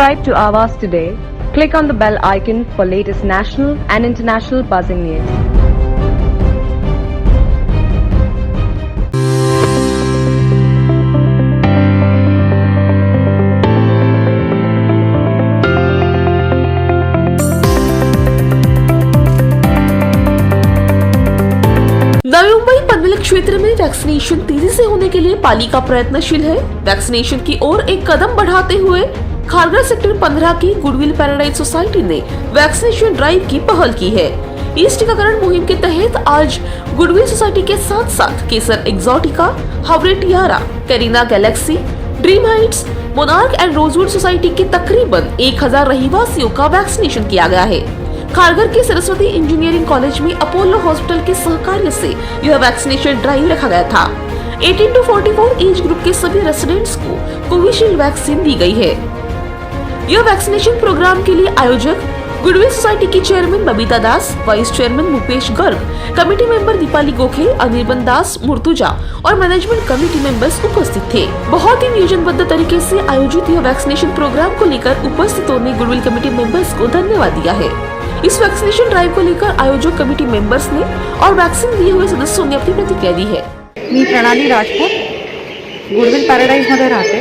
Subscribe to Awaaz today. Click on the bell icon for latest national and international buzzing news. Navi Mumbai Panvel क्षेत्र में vaccination तेजी से होने के लिए पालिका प्रयत्नशील है। वैक्सीनेशन की ओर एक कदम बढ़ाते हुए खारघर सेक्टर 15 की गुडविल पैराडाइज सोसाइटी ने वैक्सीनेशन ड्राइव की पहल की है। इस टीकाकरण मुहिम के तहत आज गुडविल सोसाइटी के साथ साथ Kesar Exotica, Haware Tiara, Karina Galaxy, Dream Heights, Monarch and Rosewood society के तकरीबन 1000 रहीवासियों का वैक्सीनेशन किया गया है। खारघर के सरस्वती इंजीनियरिंग कॉलेज में अपोलो हॉस्पिटल के सहकार्य से यह वैक्सीनेशन ड्राइव रखा गया था। 18 to 44 एज ग्रुप के सभी रेसिडेंट्स को कोविशील्ड वैक्सीन दी गई है। यह वैक्सीनेशन प्रोग्राम के लिए आयोजक गुडविल सोसाइटी की chairman Babita Das, vice chairman Mukesh Garg, committee member Deepali Gokhe, Anirban Das, Murtuza और मैनेजमेंट कमेटी मेंबर्स उपस्थित थे। बहुत ही नियोजनबद्ध तरीके से आयोजित यह वैक्सीनेशन प्रोग्राम को लेकर उपस्थितों ने गुडविल कमेटी मेंबर्स को धन्यवाद दिया है। इस वैक्सीनेशन ड्राइव को लेकर आयोजक कमेटी मेंबर्स ने और वैक्सीन दिए हुए सदस्यों ने अपनी प्रतिक्रिया दी है। मी प्रणाली राजपूत गुडविल पॅराडाईजमध्ये राहते।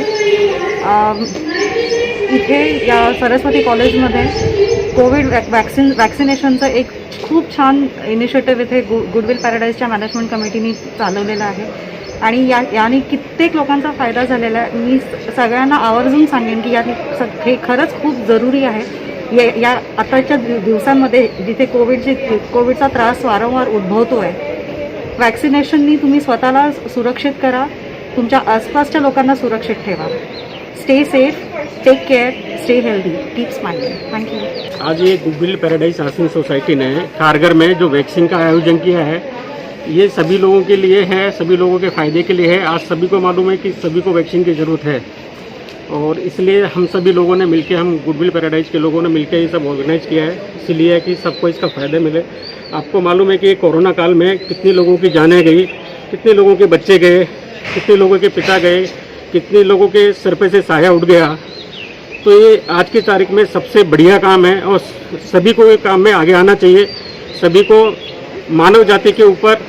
इथे या सरस्वती कॉलेजमध्ये कोविड वॅक्सिनेशनचं एक खूप छान इनिशिएटिव्ह इथे गुडविल पॅराडाईजच्या मॅनेजमेंट कमिटीने चालवलेलं आहे आणि याने कित्येक लोकांचा फायदा झालेला आहे। मी सगळ्यांना आवर्जून सांगेन की हे खरंच खूप जरुरी आहे। या आताच्या दिवसांमध्ये जिथे कोविडचा त्रास वारंवार उद्भवतो आहे, वॅक्सिनेशननी तुम्ही स्वतःला सुरक्षित करा, तुमच्या आसपासच्या लोकांना सुरक्षित ठेवा। Stay safe, take care, stay healthy, keep smiling. Thank you. आज ये गुडविल पैराडाइज हाउसिंग सोसाइटी ने खारघर में जो वैक्सीन का आयोजन किया है, ये सभी लोगों के लिए है, सभी लोगों के फ़ायदे के लिए है। आज सभी को मालूम है कि सभी को वैक्सीन की ज़रूरत है और इसलिए हम सभी लोगों ने मिलकर, हम गुडविल पैराडाइज के लोगों ने मिलकर ये सब ऑर्गेनाइज किया है, इसलिए कि सबको इसका फ़ायदा मिले। आपको मालूम है कि कोरोना काल में कितने लोगों की जानें गई, कितने लोगों के बच्चे गए, कितने लोगों के पिता गए, कितने लोगों के सर पे से साया उठ गया। तो ये आज की तारीख में सबसे बढ़िया काम है और सभी को ये काम में आगे आना चाहिए। सभी को मानव जाति के ऊपर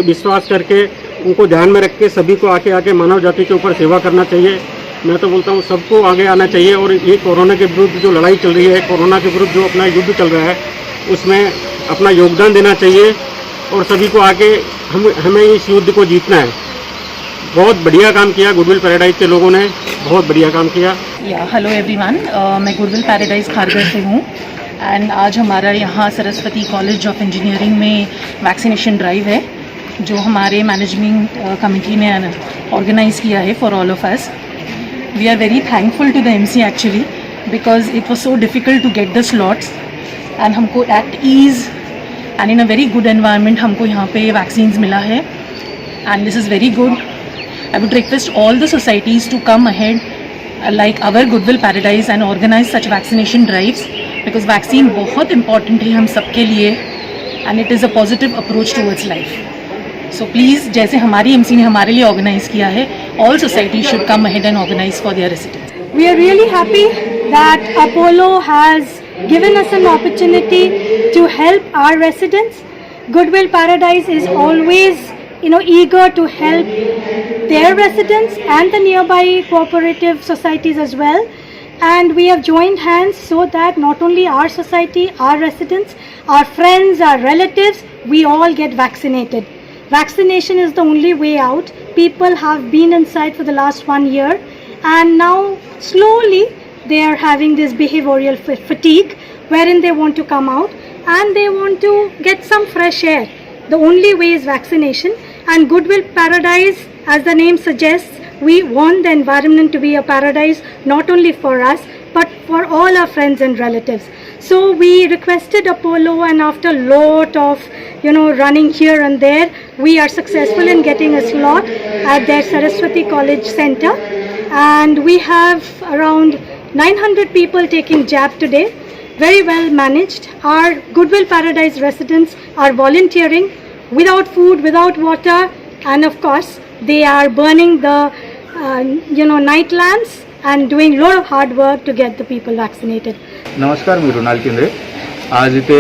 विश्वास करके, उनको ध्यान में रख के सभी को आके मानव जाति के ऊपर सेवा करना चाहिए। मैं तो बोलता हूँ सबको आगे आना चाहिए और ये कोरोना के विरुद्ध जो लड़ाई चल रही है, कोरोना के विरुद्ध जो अपना युद्ध चल रहा है, उसमें अपना योगदान देना चाहिए और सभी को आगे हमें इस युद्ध को जीतना है। बहुत बढ़िया काम किया गुडविल पैराडाइज के लोगों ने, बहुत बढ़िया काम किया। हेलो एवरीवन, मैं गुडविल पैराडाइज खारघर से हूँ एंड आज हमारा यहाँ सरस्वती कॉलेज ऑफ इंजीनियरिंग में वैक्सीनेशन ड्राइव है जो हमारे मैनेजमेंट कमेटी ने ऑर्गेनाइज़ किया है for all of us. We are very thankful to the MC actually because it was so difficult to get the slots and हमको at ease and in a very good environment हमको यहाँ पे vaccines मिला है and this is very good. I would request all the societies to come ahead like our Goodwill Paradise and organize such vaccination drives because vaccine बहुत important है हम सबके लिए and it is a positive approach towards life. So please जैसे हमारी MC ने हमारे लिए organize किया है, all societies should come ahead and organize for their residents. We are really happy that Apollo has given us an opportunity to help our residents. Goodwill Paradise is always eager to help their residents and the nearby cooperative societies as well. And we have joined hands so that not only our society, our residents, our friends, our relatives, we all get vaccinated. Vaccination is the only way out. People have been inside for the last 1 year and now slowly they are having this behavioral fatigue wherein they want to come out and they want to get some fresh air. The only way is vaccination, and Goodwill Paradise, as the name suggests, we want the environment to be a paradise not only for us but for all our friends and relatives. So we requested Apollo and after lot of running here and there, we are successful in getting a slot at their Saraswati College Center and we have around 900 people taking jab today. Very well managed. Our Goodwill Paradise residents are volunteering without food, without water, and of course they are burning the night lamps and doing a lot of hard work to get the people vaccinated. नमस्कार, मी रुणाल केंद्रे. आज इथे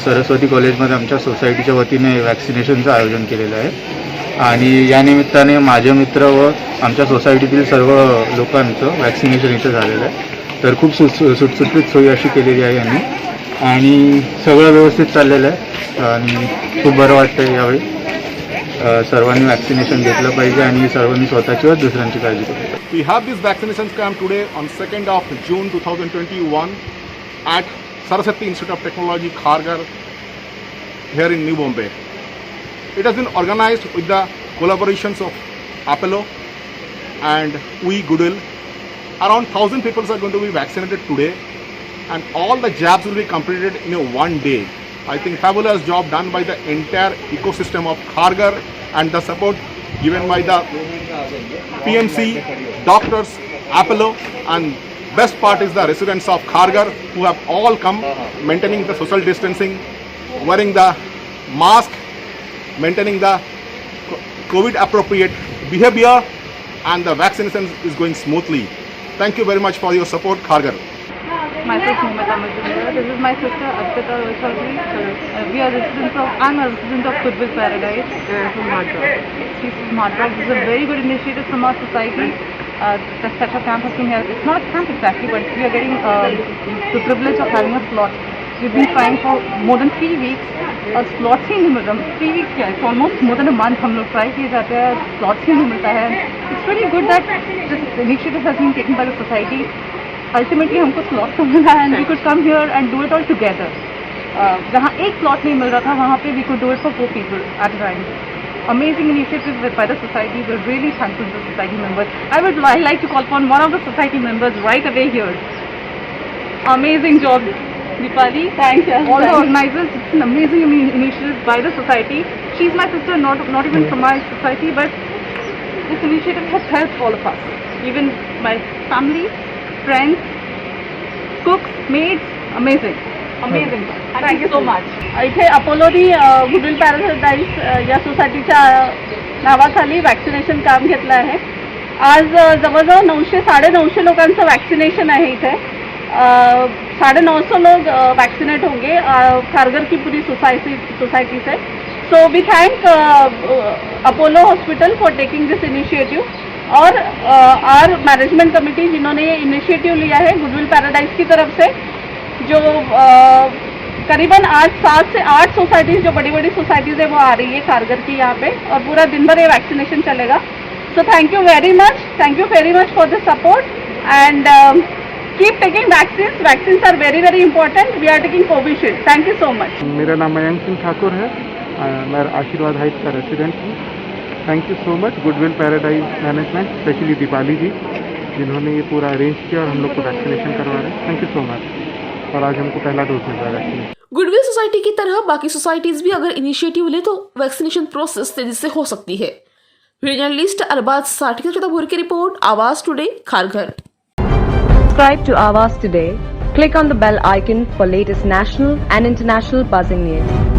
सरस्वती कॉलेजमध्ये आमच्या सोसायटीच्या वतीने वॅक्सिनेशनचं आयोजन केलेलं आहे आणि या निमित्ताने माझे मित्र व आमच्या सोसायटीतील सर्व लोकांचं वॅक्सिनेशन इथे झालेलं आहे. तर खूप सुटसुटीत सोयी अशी केलेली आहे यांनी आणि सगळं व्यवस्थित चाललेलं आहे आणि खूप बरं वाटतं आहे. यावेळी सर्वांनी वॅक्सिनेशन घेतलं पाहिजे आणि सर्वांनी स्वतःची व दुसऱ्यांची काळजी घेतली. We have this vaccination camp today on 2nd of June 2021 at Saraswati Institute of Technology, Kharghar, here in New Bombay. It has been organized with the collaborations of Apollo and We Goodwill. Around 1,000 people are going to be vaccinated today and all the jabs will be completed in one day. I think fabulous job done by the entire ecosystem of Kharghar and the support given by the PMC, doctors, Apollo, and best part is the residents of Kharghar who have all come maintaining the social distancing, wearing the mask, maintaining the COVID appropriate behavior, and the vaccination is going smoothly. Thank you very much for your support, Kharghar. Myself, Momita Majumdar. This is my sister, Arpita Chaudhary. We are residents of, I'm a resident of Goodwill Paradise from Madras. She's from Madras. This is a very good initiative from our society. That such a camp has been here. It's not a camp exactly, but we are getting the privilege of having a slot. We've been trying for more than 3 weeks. Slots ही नहीं मिल रहा. 3 weeks क्या है? It's almost more than a month हम लोग try किए जाते हैं. Slots ही नहीं मिलता है. It's really good that this initiative has been taken by the society. Ultimately हमको slot तो मिला है and we could come here and do it all together. जहाँ एक slot नहीं मिल रहा था वहाँ पे we could do it for 4 people at a time. Amazing initiative by the society. We're really thankful to the society members. I would like to call upon one of the society members right away here. Amazing job, Deepali. Thanks. All the organizers. It's an amazing initiative by the society. She's my sister, not even from my society, but this initiative has helped all of us. Even my family, friends, cooks, maids. Amazing. Amazing. Thank you so much. इथे अपोलोनी goodwill paradise या सोसायटीच्या नावाखाली vaccination काम घेतलं आहे. आज जवळजवळ 900-950 लोकांचं वॅक्सिनेशन आहे. इथे 950 लोग वैक्सीनेट होंगे खारघर की पूरी सोसाइटी से. So we thank Apollo hospital for taking this initiative और आर मैनेजमेंट कमेटी जिन्होंने ये इनिशिएटिव लिया है गुडविल पैराडाइज की तरफ से, जो करीबन आज 7 से 8 सोसाइटीज़ जो बड़ी बड़ी सोसाइटीज़ है वो आ रही है खारघर की यहाँ पे और पूरा दिन भर ये वैक्सीनेशन चलेगा. So thank you very much for the support and keep taking vaccines. Vaccines are very very important. We are taking Covishield. Thank you so much. मेरा नाम मयंक सिंह ठाकुर है. मैं आशीर्वाद हाइट्स का रेसिडेंट हूँ. Thank you so much Goodwill Paradise management, specially Deepali ji जिन्होंने ये पूरा अरेंज किया और हम लोग को वैक्सीनेशन करवा रहे हैं. Thank you so much. और आज हमको पहला डोज मिल रहा है. गुडविल सोसाइटी की तरह बाकी सोसाइटीज भी अगर इनिशिएटिव ले तो वैक्सीनेशन प्रोसेस तेजी से हो सकती है. वीडियो जर्नलिस्ट अरबाज साठी के भोर की रिपोर्ट, आवाज today, Kharghar. Subscribe to Awaaz today. Click on the bell icon for latest national and international buzzing news.